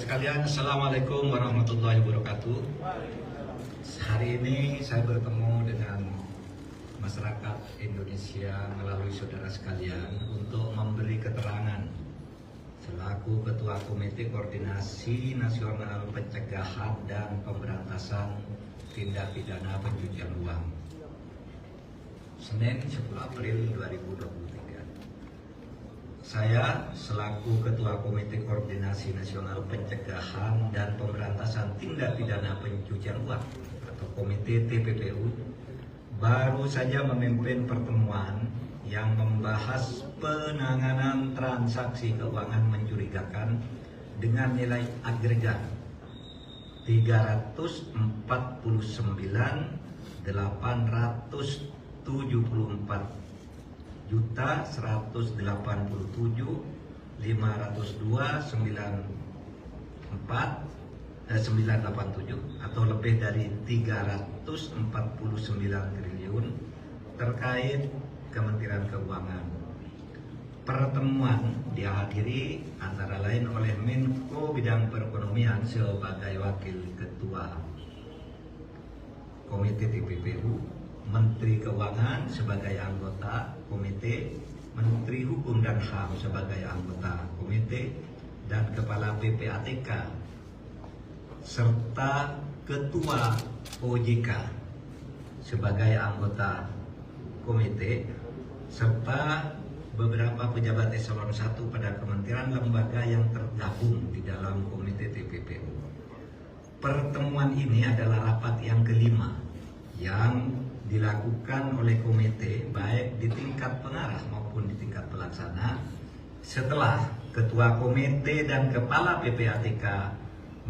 sekalian, Assalamualaikum warahmatullahi wabarakatuh. Hari ini saya bertemu dengan masyarakat Indonesia melalui saudara sekalian untuk memberi keterangan selaku Ketua Komite Koordinasi Nasional Pencegahan dan Pemberantasan Tindak Pidana Pencucian Uang. Senin 10 April 2023. Saya selaku Ketua Komite Koordinasi Nasional Pencegahan dan Pemberantasan Tindak Pidana Pencucian Uang atau Komite TPPU baru saja memimpin pertemuan yang membahas penanganan transaksi keuangan mencurigakan dengan nilai agregat 349.874.502.944 atau lebih dari 349 triliun terkait Kementerian Keuangan. Pertemuan dihadiri antara lain oleh Menko Bidang Perekonomian sebagai Wakil Ketua Komite TPPU, Menteri Keuangan sebagai anggota komite, Menteri Hukum dan HAM sebagai anggota komite, dan Kepala PPATK serta Ketua OJK sebagai anggota komite, serta beberapa pejabat eselon 1 pada kementerian lembaga yang tergabung di dalam komite TPPU. Pertemuan ini adalah rapat yang kelima yang dilakukan oleh komite baik di tingkat pengarah maupun di tingkat pelaksana setelah Ketua Komite dan Kepala PPATK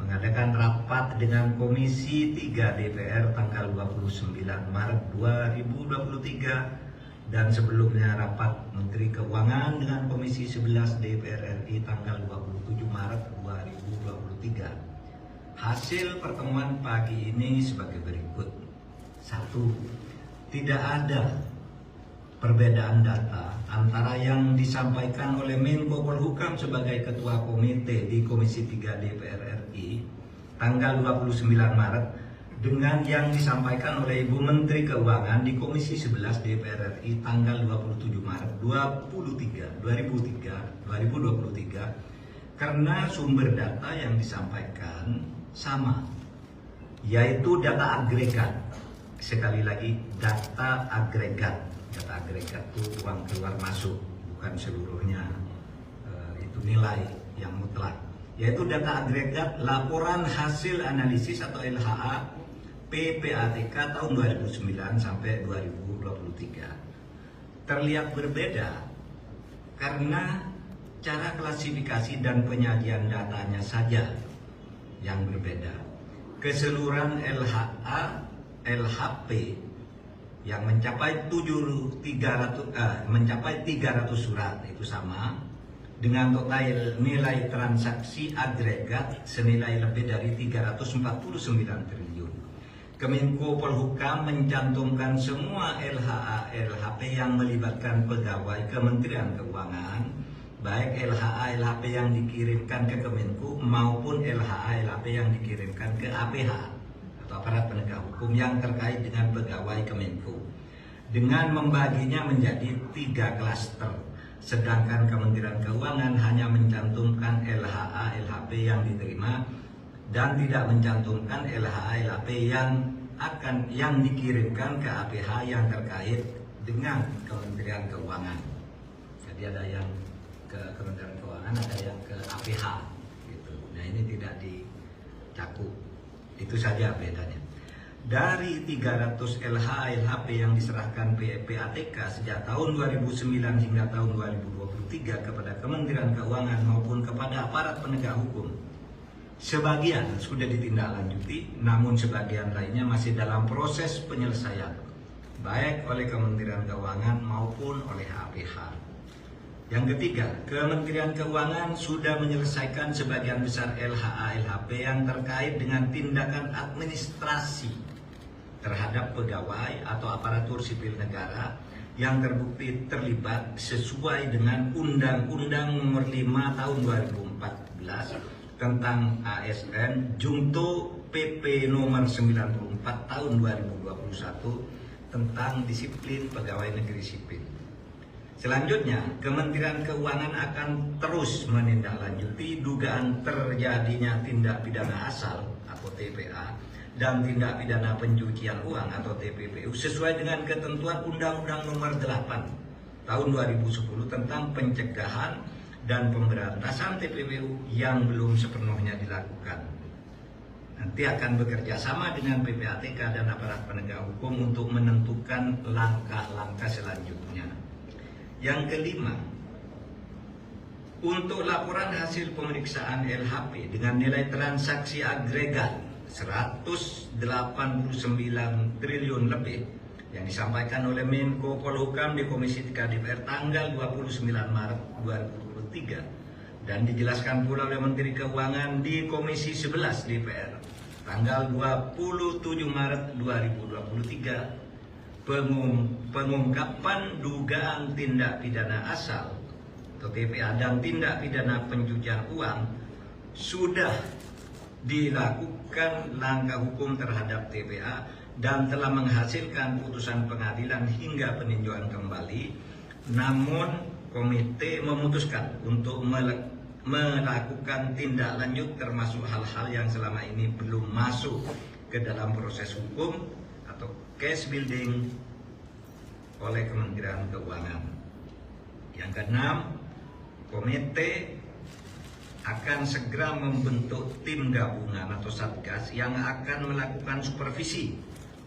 mengadakan rapat dengan Komisi 3 DPR tanggal 29 Maret 2023 dan sebelumnya rapat Menteri Keuangan dengan Komisi 11 DPR RI tanggal 27 Maret 2023. Hasil pertemuan pagi ini sebagai berikut. 1. Tidak ada perbedaan data antara yang disampaikan oleh Menko Polhukam sebagai Ketua Komite di Komisi 3 DPR RI tanggal 29 Maret dengan yang disampaikan oleh Ibu Menteri Keuangan di Komisi 11 DPR RI tanggal 27 Maret 2023 karena sumber data yang disampaikan sama, yaitu data agregat. Sekali lagi, data agregat. Data agregat itu uang keluar masuk, bukan seluruhnya itu nilai yang mutlak. Yaitu data agregat laporan hasil analisis atau LHA PPATK tahun 2009 sampai 2023. Terlihat berbeda karena cara klasifikasi dan penyajian datanya saja yang berbeda. Keseluruhan LHP yang mencapai 300 surat itu sama dengan total nilai transaksi agregat senilai lebih dari 349 triliun. Kemenko Polhukam mencantumkan semua LHP yang melibatkan pegawai Kementerian Keuangan, baik LHP yang dikirimkan ke Kemenko maupun LHP yang dikirimkan ke APH atau aparat penegak hukum yang terkait dengan pegawai Kemenko, dengan membaginya menjadi 3 klaster, sedangkan Kementerian Keuangan hanya mencantumkan LHP yang diterima dan tidak mencantumkan LHP yang dikirimkan ke APH yang terkait dengan Kementerian Keuangan. Jadi ada yang ke Kementerian Keuangan, ada yang ke APH gitu. Nah, ini tidak dicakup. Itu saja bedanya. Dari 300 LHP yang diserahkan PPATK sejak tahun 2009 hingga tahun 2023 kepada Kementerian Keuangan maupun kepada aparat penegak hukum, sebagian sudah ditindaklanjuti, namun sebagian lainnya masih dalam proses penyelesaian, baik oleh Kementerian Keuangan maupun oleh APH. Yang ketiga, Kementerian Keuangan sudah menyelesaikan sebagian besar LHP yang terkait dengan tindakan administrasi terhadap pegawai atau aparatur sipil negara yang terbukti terlibat sesuai dengan Undang-Undang Nomor 5 Tahun 2014 tentang ASN Junto PP nomor 94 tahun 2021 tentang disiplin pegawai negeri sipil. Selanjutnya, Kementerian Keuangan akan terus menindaklanjuti dugaan terjadinya tindak pidana asal atau TPA dan tindak pidana pencucian uang atau TPPU sesuai dengan ketentuan Undang-Undang Nomor 8 tahun 2010 tentang pencegahan dan pemberantasan TPPU yang belum sepenuhnya dilakukan. Nanti akan bekerja sama dengan PPATK dan aparat penegak hukum untuk menentukan langkah-langkah selanjutnya. Yang kelima, untuk laporan hasil pemeriksaan LHP dengan nilai transaksi agregat 189 triliun lebih yang disampaikan oleh Menko Polhukam di Komisi 3 DPR tanggal 29 Maret 2023 dan dijelaskan pula oleh Menteri Keuangan di Komisi 11 DPR tanggal 27 Maret 2023, pengungkapan dugaan tindak pidana asal atau TPA dan tindak pidana pencucian uang sudah dilakukan langkah hukum terhadap TPA dan telah menghasilkan putusan pengadilan hingga peninjauan kembali. Namun komite memutuskan untuk melakukan tindak lanjut termasuk hal-hal yang selama ini belum masuk ke dalam proses hukum atau case building oleh Kementerian Keuangan. Yang keenam, komite akan segera membentuk tim gabungan atau satgas yang akan melakukan supervisi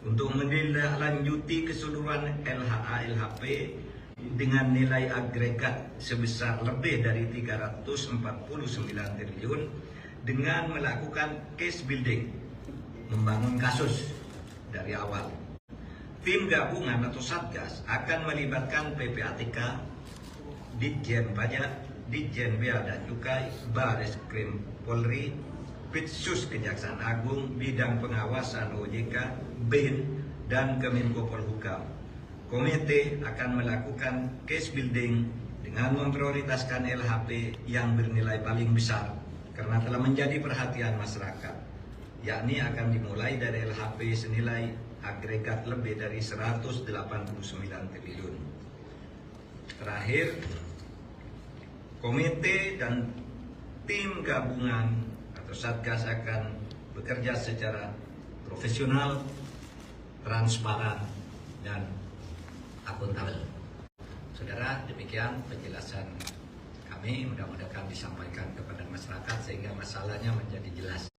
untuk menindaklanjuti keseluruhan LHA LHP dengan nilai agregat sebesar lebih dari 349 triliun dengan melakukan case building, membangun kasus dari awal. Tim gabungan atau satgas akan melibatkan PPATK, Ditjen Pajak, Ditjen Bea dan Cukai, Bareskrim Polri, Pitsus Kejaksaan Agung, Bidang Pengawasan OJK, BIN, dan Kemenko Polhukam. Komite akan melakukan case building dengan memprioritaskan LHP yang bernilai paling besar karena telah menjadi perhatian masyarakat, yakni akan dimulai dari LHP senilai agregat lebih dari 189 triliun. Terakhir, komite dan tim gabungan atau satgas akan bekerja secara profesional, transparan, dan akuntabel. Saudara, demikian penjelasan kami, mudah-mudahan disampaikan kepada masyarakat sehingga masalahnya menjadi jelas.